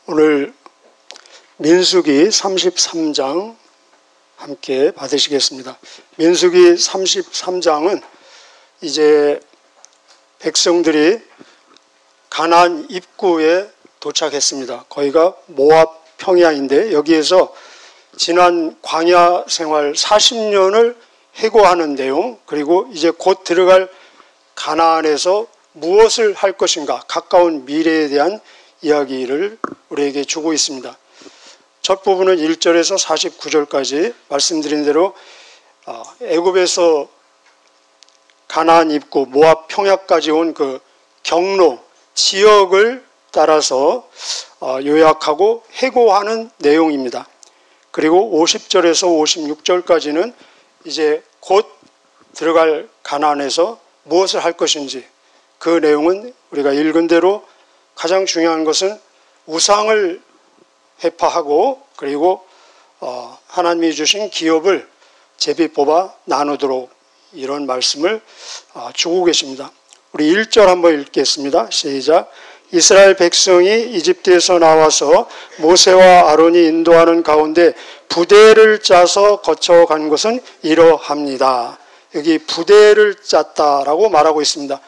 오늘 민수기 33장 함께 받으시겠습니다. 민수기 33장은 이제 백성들이 가나안 입구에 도착했습니다. 거기가 모압 평야인데 여기에서 지난 광야 생활 40년을 해고하는 내용, 그리고 이제 곧 들어갈 가나안에서 무엇을 할 것인가, 가까운 미래에 대한 이야기를 우리에게 주고 있습니다. 첫 부분은 1절에서 49절까지 말씀드린 대로 애굽에서 가나안 입구 모압 평야까지 온 그 경로 지역을 따라서 요약하고 해고하는 내용입니다. 그리고 50절에서 56절까지는 이제 곧 들어갈 가나안에서 무엇을 할 것인지, 그 내용은 우리가 읽은 대로 가장 중요한 것은 우상을 해파하고, 그리고 하나님이 주신 기업을 제비 뽑아 나누도록, 이런 말씀을 주고 계십니다. 우리 1절 한번 읽겠습니다. 시작. 이스라엘 백성이 이집트에서 나와서 모세와 아론이 인도하는 가운데 부대를 짜서 거쳐간 것은 이러합니다. 여기 부대를 짰다라고 말하고 있습니다.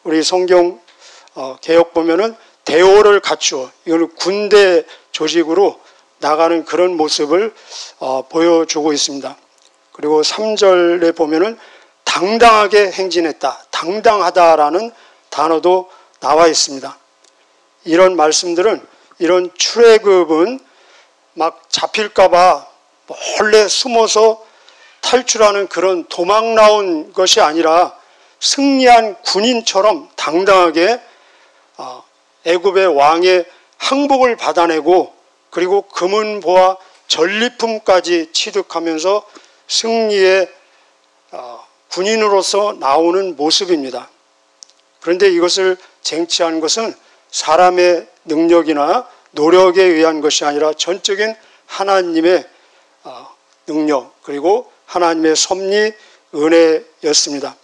우리 성경 개역 보면은 대오를 갖추어, 이거는 군대 조직으로 나가는 그런 모습을 보여주고 있습니다. 그리고 3절에 보면은 당당하게 행진했다, 당당하다라는 단어도 나와 있습니다. 이런 말씀들은, 이런 출애굽은 막 잡힐까봐 몰래 숨어서 탈출하는 그런 도망 나온 것이 아니라 승리한 군인처럼 당당하게 애굽의 왕의 항복을 받아내고, 그리고 금은보화 전리품까지 취득하면서 승리의 군인으로서 나오는 모습입니다. 그런데 이것을 쟁취한 것은 사람의 능력이나 노력에 의한 것이 아니라 전적인 하나님의 능력, 그리고 하나님의 섭리, 은혜였습니다.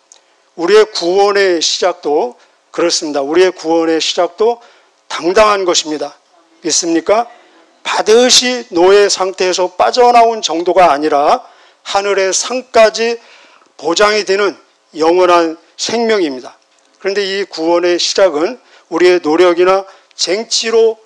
우리의 구원의 시작도 그렇습니다. 우리의 구원의 시작도 당당한 것입니다. 믿습니까? 반드시 노예 상태에서 빠져나온 정도가 아니라 하늘의 상까지 보장이 되는 영원한 생명입니다. 그런데 이 구원의 시작은 우리의 노력이나 쟁취로,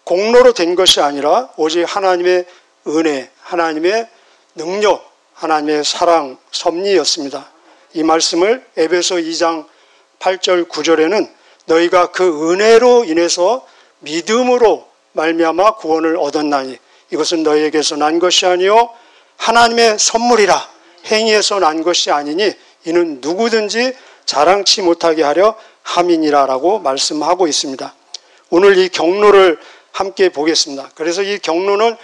공로로 된 것이 아니라 오직 하나님의 은혜, 하나님의 능력, 하나님의 사랑, 섭리였습니다. 이 말씀을 에베소 2장 8절 9절에는 너희가 그 은혜로 인해서 믿음으로 말미암아 구원을 얻었나니 이것은 너희에게서 난 것이 아니요 하나님의 선물이라, 행위에서 난 것이 아니니 이는 누구든지 자랑치 못하게 하려 함이니라라고 말씀하고 있습니다. 오늘 이 경로를 함께 보겠습니다. 그래서 이 경로는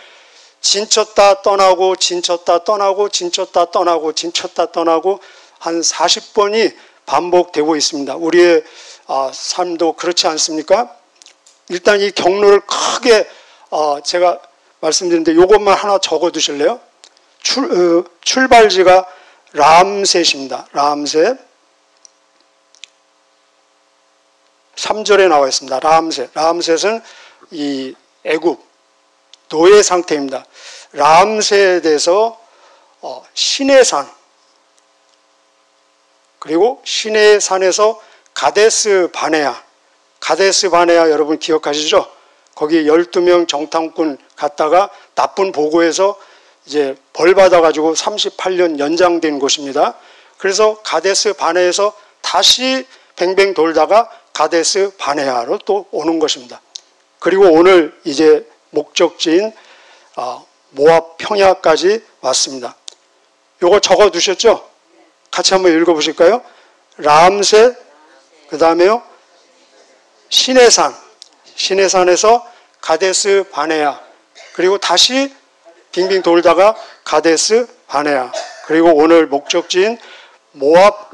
진쳤다 떠나고, 진쳤다 떠나고, 진쳤다 떠나고, 진쳤다 떠나고 한 40번이 반복되고 있습니다. 우리의 삶도 그렇지 않습니까? 일단 이 경로를 크게 제가 말씀드렸는데 이것만 하나 적어 두실래요? 출발지가 람셋입니다. 람셋. 3절에 나와 있습니다. 람셋. 람셋은 이 애굽 노예 상태입니다. 람셋에서 시내산, 그리고 시내산에서 가데스 바네아. 가데스 바네아 여러분 기억하시죠? 거기 12명 정탐꾼 갔다가 나쁜 보고에서 이제 벌 받아가지고 38년 연장된 곳입니다. 그래서 가데스 바네아에서 다시 뱅뱅 돌다가 가데스 바네아로 또 오는 것입니다. 그리고 오늘 이제 목적지인 모압 평야까지 왔습니다. 요거 적어 두셨죠? 같이 한번 읽어보실까요? 람셋, 그 다음에요 시내산, 시내산에서 가데스 바네아, 그리고 다시 빙빙 돌다가 가데스 바네아, 그리고 오늘 목적지인 모압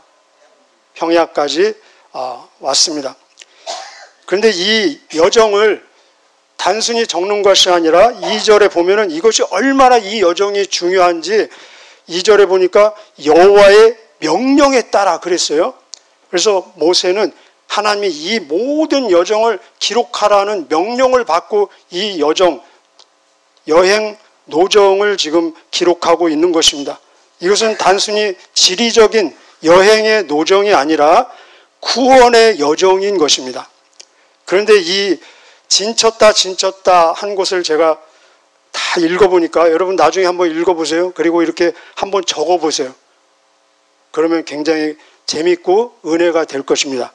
평야까지 왔습니다. 그런데 이 여정을 단순히 적는 것이 아니라 2절에 보면은 이것이 얼마나 이 여정이 중요한지 2절에 보니까 여호와의 명령에 따라 그랬어요. 그래서 모세는 하나님이 이 모든 여정을 기록하라는 명령을 받고 이 여행 노정을 지금 기록하고 있는 것입니다. 이것은 단순히 지리적인 여행의 노정이 아니라 구원의 여정인 것입니다. 그런데 이 진쳤다 한 것을 제가 다 읽어보니까 여러분 나중에 한번 읽어보세요. 그리고 이렇게 한번 적어보세요. 그러면 굉장히 재밌고 은혜가 될 것입니다.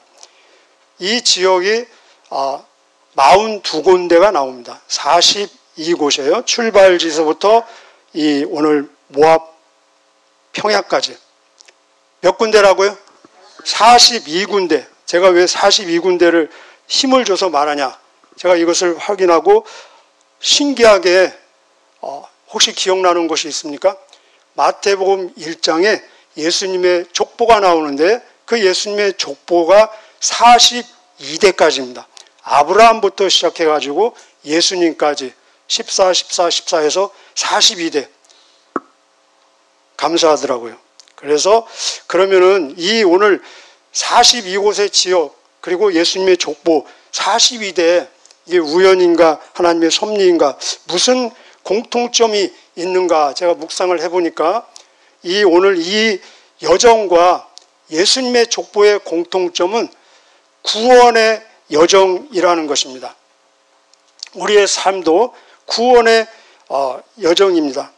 이 지역이 42군데가 나옵니다. 42곳이에요. 출발지서부터 이 오늘 모압 평야까지. 몇 군데라고요? 42군데. 제가 왜 42군데를 힘을 줘서 말하냐? 제가 이것을 확인하고 신기하게 혹시 기억나는 것이 있습니까? 마태복음 1장에 예수님의 족보가 나오는데 그 예수님의 족보가 42대까지입니다. 아브라함부터 시작해가지고 예수님까지 14해서 42대. 감사하더라고요. 그래서 그러면은 이 오늘 42곳의 지역 그리고 예수님의 족보 42대 이게 우연인가 하나님의 섭리인가 무슨 공통점이 있는가 제가 묵상을 해보니까 오늘 이 여정과 예수님의 족보의 공통점은 구원의 여정이라는 것입니다. 우리의 삶도 구원의 여정입니다.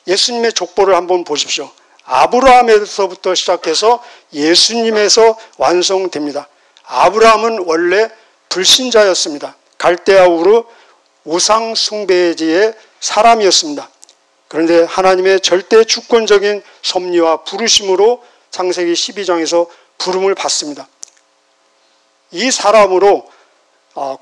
예수님의 족보를 한번 보십시오. 아브라함에서부터 시작해서 예수님에서 완성됩니다. 아브라함은 원래 불신자였습니다. 갈대아 우르 우상 숭배지의 사람이었습니다. 그런데 하나님의 절대 주권적인 섭리와 부르심으로 창세기 12장에서 부름을 받습니다. 이 사람으로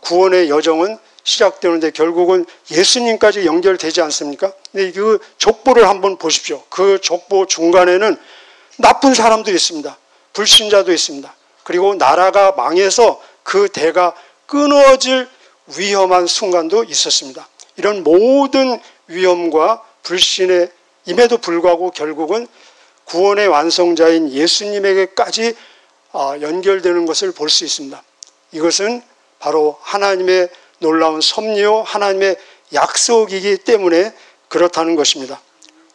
구원의 여정은 시작되는데 결국은 예수님까지 연결되지 않습니까? 근데 그 족보를 한번 보십시오. 그 족보 중간에는 나쁜 사람도 있습니다. 불신자도 있습니다. 그리고 나라가 망해서 그 대가 끊어질 위험한 순간도 있었습니다. 이런 모든 위험과 불신에 임에도 불구하고 결국은 구원의 완성자인 예수님에게까지 연결되는 것을 볼 수 있습니다. 이것은 바로 하나님의 놀라운 섭리요 하나님의 약속이기 때문에 그렇다는 것입니다.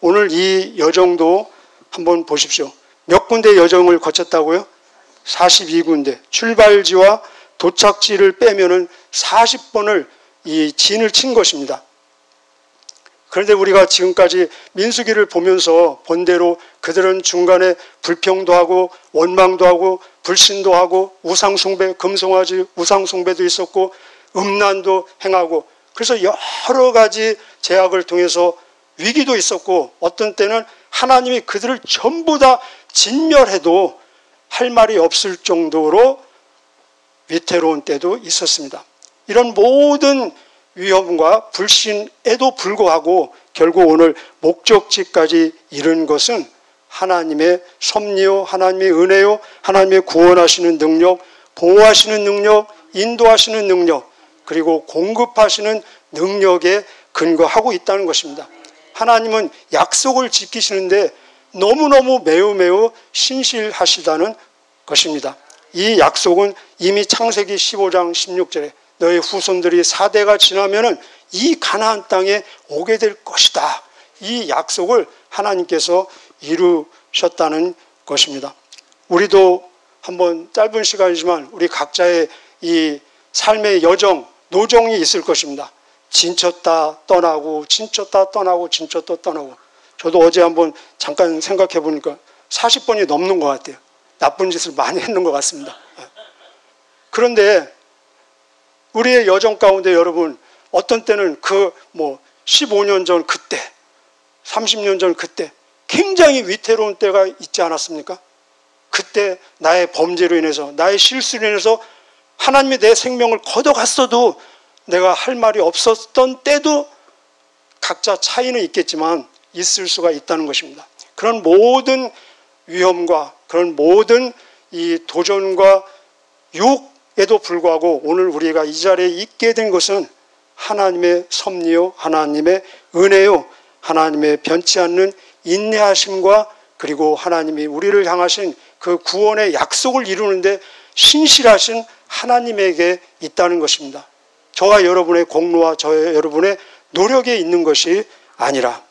오늘 이 여정도 한번 보십시오. 몇 군데 여정을 거쳤다고요? 42군데. 출발지와 도착지를 빼면은 40번을 이 진을 친 것입니다. 그런데 우리가 지금까지 민수기를 보면서 본 대로 그들은 중간에 불평도 하고 원망도 하고 불신도 하고 우상숭배, 금송아지 우상숭배도 있었고 음란도 행하고 그래서 여러 가지 제약을 통해서 위기도 있었고 어떤 때는 하나님이 그들을 전부 다 진멸해도 할 말이 없을 정도로 위태로운 때도 있었습니다. 이런 모든 위험과 불신에도 불구하고 결국 오늘 목적지까지 이른 것은 하나님의 섭리요, 하나님의 은혜요, 하나님의 구원하시는 능력, 보호하시는 능력, 인도하시는 능력, 그리고 공급하시는 능력에 근거하고 있다는 것입니다. 하나님은 약속을 지키시는데 너무너무 매우 신실하시다는 것입니다. 이 약속은 이미 창세기 15장 16절에 너의 후손들이 4대가 지나면은 이 가나안 땅에 오게 될 것이다. 이 약속을 하나님께서 이루셨다는 것입니다. 우리도 한번 짧은 시간이지만 우리 각자의 이 삶의 여정, 노정이 있을 것입니다. 진쳤다 떠나고 진쳤다 떠나고 진쳤다 떠나고 저도 어제 한번 잠깐 생각해 보니까 40번이 넘는 것 같아요. 나쁜 짓을 많이 했는 것 같습니다. 그런데 우리의 여정 가운데 여러분 어떤 때는 15년 전 그때 30년 전 그때 굉장히 위태로운 때가 있지 않았습니까? 그때 나의 범죄로 인해서 나의 실수로 인해서 하나님이 내 생명을 걷어갔어도 내가 할 말이 없었던 때도 각자 차이는 있겠지만 있을 수가 있다는 것입니다. 그런 모든 위험과 그런 모든 이 도전과 유혹에도 불구하고 오늘 우리가 이 자리에 있게 된 것은 하나님의 섭리요, 하나님의 은혜요, 하나님의 변치 않는 인내하심과 그리고 하나님이 우리를 향하신 그 구원의 약속을 이루는데 신실하신 하나님에게 있다는 것입니다. 저와 여러분의 공로와 여러분의 노력에 있는 것이 아니라,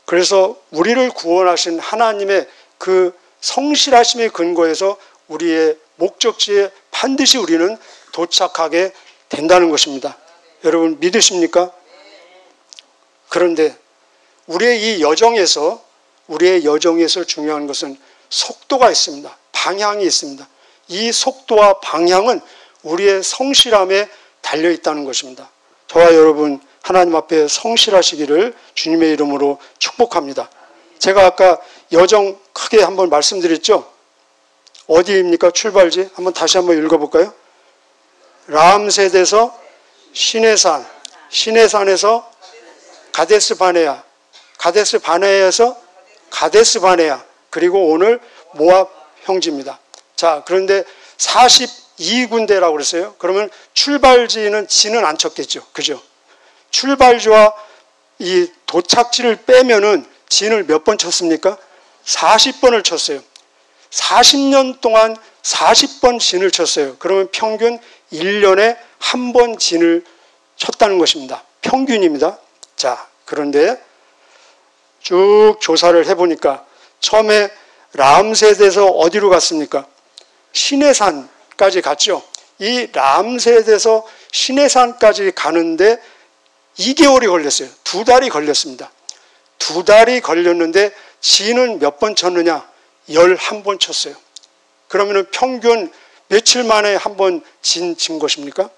그래서 우리를 구원하신 하나님의 그 성실하심의 근거에서 우리의 목적지에 반드시 우리는 도착하게 된다는 것입니다. 여러분 믿으십니까? 그런데 우리의 여정에서 중요한 것은 속도가 있습니다. 방향이 있습니다. 이 속도와 방향은 우리의 성실함에 달려 있다는 것입니다. 저와 여러분 하나님 앞에 성실하시기를 주님의 이름으로 축복합니다. 제가 아까 여정 크게 한번 말씀드렸죠. 어디입니까? 출발지 한번 다시 한번 읽어볼까요? 람셋에서 시내산, 시내산에서 가데스 바네아, 가데스 바네아에서 가데스 바네아, 그리고 오늘 모압 형지입니다. 자, 그런데 42군데라고 그랬어요. 그러면 출발지는 지는 안 쳤겠죠. 그죠? 출발지와 이 도착지를 빼면은 진을 몇 번 쳤습니까? 40번을 쳤어요. 40년 동안 40번 진을 쳤어요. 그러면 평균 1년에 한 번 진을 쳤다는 것입니다. 평균입니다. 자, 그런데 쭉 조사를 해보니까 처음에 람셋에서 어디로 갔습니까? 시내산까지 갔죠. 이 람셋에서 시내산까지 가는데 2개월이 걸렸어요. 2달이 걸렸습니다. 2달이 걸렸는데 진은 몇 번 쳤느냐? 11번 쳤어요. 그러면 평균 며칠 만에 한 번 진 것입니까?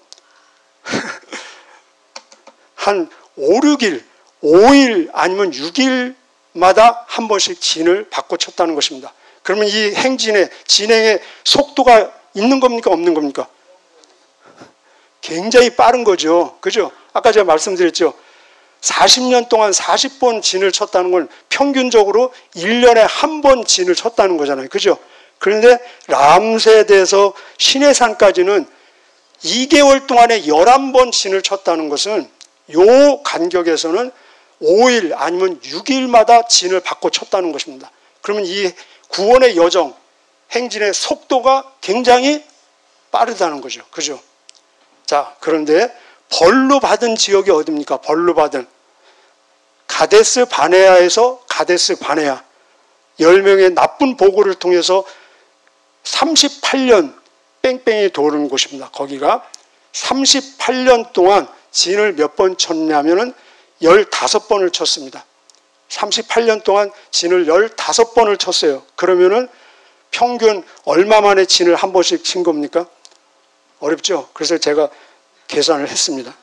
한 5, 6일, 5일 아니면 6일마다 한 번씩 진을 바꿔 쳤다는 것입니다. 그러면 이 행진의 진행의 속도가 있는 겁니까? 없는 겁니까? 굉장히 빠른 거죠. 그죠? 아까 제가 말씀드렸죠. 40년 동안 40번 진을 쳤다는 건 평균적으로 1년에 한 번 진을 쳤다는 거잖아요. 그죠? 그런데 람셋에서 시내산까지는 2개월 동안에 11번 진을 쳤다는 것은 요 간격에서는 5일 아니면 6일마다 진을 바꿔 쳤다는 것입니다. 그러면 이 구원의 여정, 행진의 속도가 굉장히 빠르다는 거죠. 그죠? 자, 그런데 벌로 받은 지역이 어디입니까? 벌로 받은 가데스 바네아에서 가데스 바네아 10명의 나쁜 보고를 통해서 38년 뺑뺑이 도는 곳입니다. 거기가 38년 동안 진을 몇 번 쳤냐면은 15번을 쳤습니다. 38년 동안 진을 15번을 쳤어요. 그러면은 평균 얼마 만에 진을 한 번씩 친 겁니까? 어렵죠? 그래서 제가 계산을 했습니다.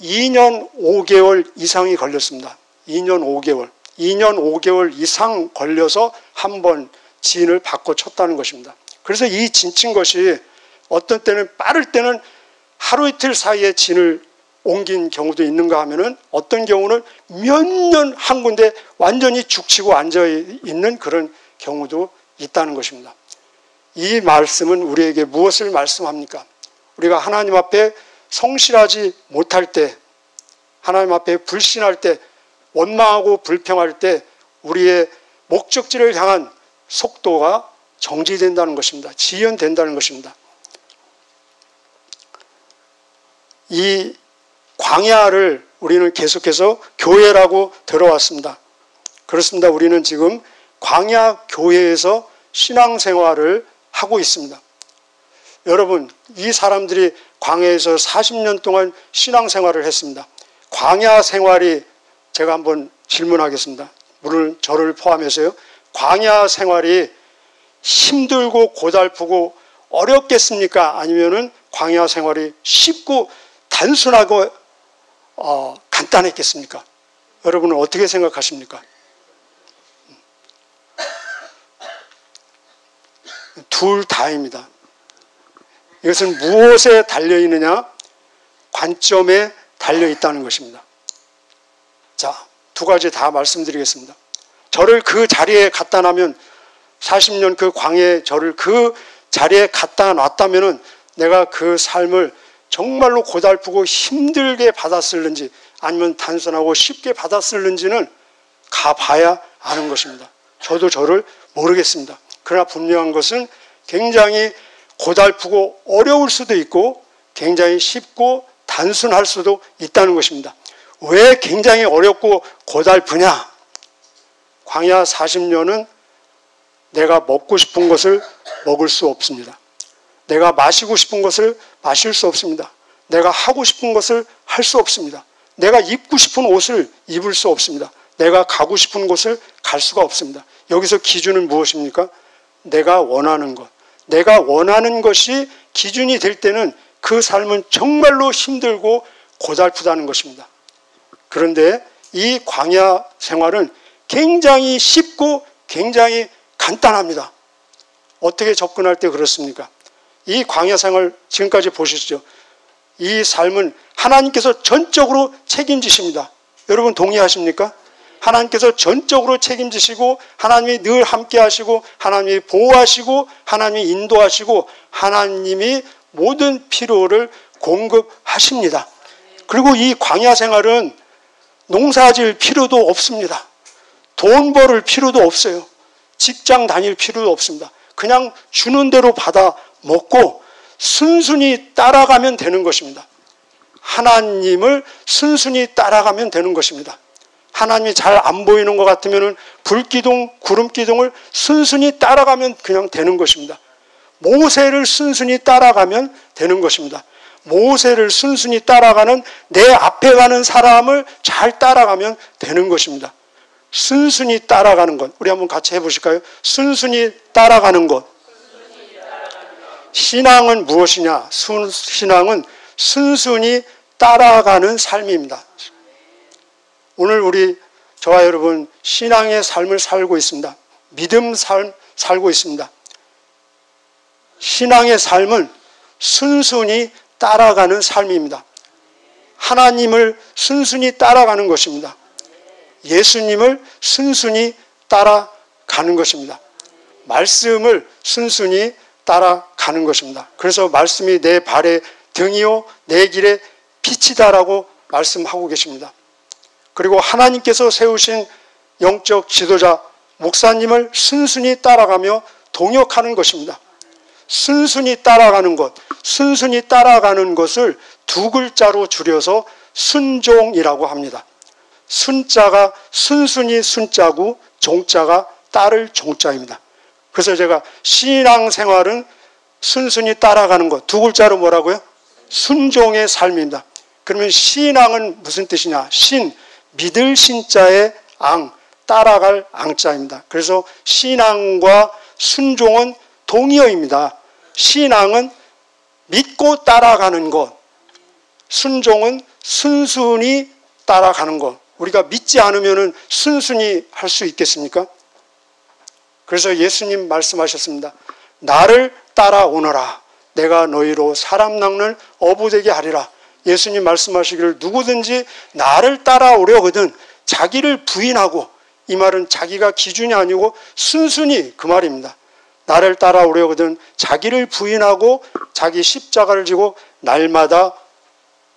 2년 5개월 이상이 걸렸습니다. 2년 5개월. 2년 5개월 이상 걸려서 한 번 진을 바꿔 쳤다는 것입니다. 그래서 이 진친 것이 어떤 때는 빠를 때는 하루 이틀 사이에 진을 옮긴 경우도 있는가 하면은 어떤 경우는 몇 년 한 군데 완전히 죽치고 앉아있는 그런 경우도 있다는 것입니다. 이 말씀은 우리에게 무엇을 말씀합니까? 우리가 하나님 앞에 성실하지 못할 때, 하나님 앞에 불신할 때, 원망하고 불평할 때 우리의 목적지를 향한 속도가 정지된다는 것입니다. 지연된다는 것입니다. 이 광야를 우리는 계속해서 교회라고 들어왔습니다. 그렇습니다. 우리는 지금 광야 교회에서 신앙생활을 하고 있습니다. 여러분, 이 사람들이 광야에서 40년 동안 신앙생활을 했습니다. 광야 생활이, 제가 한번 질문하겠습니다. 물론 저를 포함해서요. 광야 생활이 힘들고 고달프고 어렵겠습니까? 아니면은 광야 생활이 쉽고 단순하고 간단했겠습니까? 여러분은 어떻게 생각하십니까? 둘 다입니다. 이것은 무엇에 달려있느냐? 관점에 달려있다는 것입니다. 자, 두 가지 다 말씀드리겠습니다. 저를 그 자리에 갖다 놔면 40년 그 광야에 저를 그 자리에 갖다 놨다면은 내가 그 삶을 정말로 고달프고 힘들게 받았을는지 아니면 단순하고 쉽게 받았을는지는 가봐야 아는 것입니다. 저도 저를 모르겠습니다. 그러나 분명한 것은 굉장히 고달프고 어려울 수도 있고 굉장히 쉽고 단순할 수도 있다는 것입니다. 왜 굉장히 어렵고 고달프냐? 광야 40년은 내가 먹고 싶은 것을 먹을 수 없습니다. 내가 마시고 싶은 것을 마실 수 없습니다. 내가 하고 싶은 것을 할 수 없습니다. 내가 입고 싶은 옷을 입을 수 없습니다. 내가 가고 싶은 곳을 갈 수가 없습니다. 여기서 기준은 무엇입니까? 내가 원하는 것. 내가 원하는 것이 기준이 될 때는 그 삶은 정말로 힘들고 고달프다는 것입니다. 그런데 이 광야 생활은 굉장히 쉽고 굉장히 간단합니다. 어떻게 접근할 때 그렇습니까? 이 광야 생활 지금까지 보시죠. 이 삶은 하나님께서 전적으로 책임지십니다. 여러분 동의하십니까? 하나님께서 전적으로 책임지시고 하나님이 늘 함께 하시고 하나님이 보호하시고 하나님이 인도하시고 하나님이 모든 필요를 공급하십니다. 그리고 이 광야 생활은 농사질 필요도 없습니다. 돈 벌을 필요도 없어요. 직장 다닐 필요도 없습니다. 그냥 주는 대로 받아 먹고 순순히 따라가면 되는 것입니다. 하나님을 순순히 따라가면 되는 것입니다. 하나님이 잘 안 보이는 것 같으면 불기둥, 구름기둥을 순순히 따라가면 그냥 되는 것입니다. 모세를 순순히 따라가면 되는 것입니다. 모세를 순순히 따라가는 내 앞에 가는 사람을 잘 따라가면 되는 것입니다. 순순히 따라가는 것. 우리 한번 같이 해보실까요? 순순히 따라가는 것. 신앙은 무엇이냐? 신앙은 순순히 따라가는 삶입니다. 오늘 저와 여러분 신앙의 삶을 살고 있습니다. 믿음 삶 살고 있습니다. 신앙의 삶은 순순히 따라가는 삶입니다. 하나님을 순순히 따라가는 것입니다. 예수님을 순순히 따라가는 것입니다. 말씀을 순순히 따라가는 것입니다. 그래서 말씀이 내 발의 등이요 내 길의 빛이다라고 말씀하고 계십니다. 그리고 하나님께서 세우신 영적 지도자 목사님을 순순히 따라가며 동역하는 것입니다. 순순히 따라가는 것, 순순히 따라가는 것을 두 글자로 줄여서 순종이라고 합니다. 순자가 순순히 순자고 종자가 따를 종자입니다. 그래서 제가 신앙생활은 순순히 따라가는 것, 두 글자로 뭐라고요? 순종의 삶입니다. 그러면 신앙은 무슨 뜻이냐? 믿을 신자의 따라갈 앙자입니다. 그래서 신앙과 순종은 동의어입니다. 신앙은 믿고 따라가는 것, 순종은 순순히 따라가는 것. 우리가 믿지 않으면 순순히 할 수 있겠습니까? 그래서 예수님 말씀하셨습니다. 나를 따라오너라. 내가 너희로 사람 낚는 어부되게 하리라. 예수님 말씀하시기를 누구든지 나를 따라오려거든 자기를 부인하고, 이 말은 자기가 기준이 아니고 순순히 그 말입니다. 나를 따라오려거든 자기를 부인하고 자기 십자가를 지고 날마다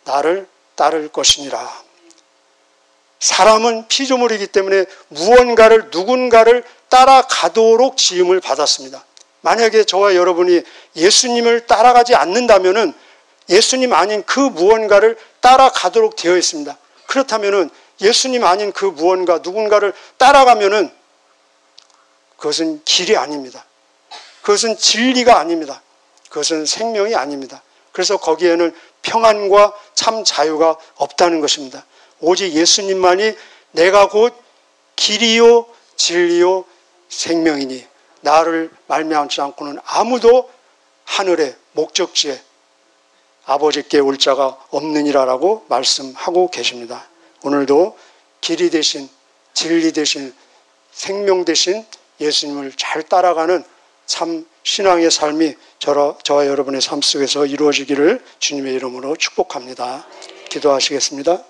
나를 따를 것이니라. 사람은 피조물이기 때문에 무언가를 누군가를 따라가도록 지음을 받았습니다. 만약에 저와 여러분이 예수님을 따라가지 않는다면 예수님 아닌 그 무언가를 따라가도록 되어 있습니다. 그렇다면 예수님 아닌 그 무언가 누군가를 따라가면 그것은 길이 아닙니다. 그것은 진리가 아닙니다. 그것은 생명이 아닙니다. 그래서 거기에는 평안과 참 자유가 없다는 것입니다. 오직 예수님만이 내가 곧 길이요 진리요 생명이니 나를 말미암지 않고는 아무도 하늘의 목적지에 아버지께 올 자가 없느니라라고 말씀하고 계십니다. 오늘도 길이 되신 진리 되신 생명 되신 예수님을 잘 따라가는 참 신앙의 삶이 저와 여러분의 삶 속에서 이루어지기를 주님의 이름으로 축복합니다. 기도하시겠습니다.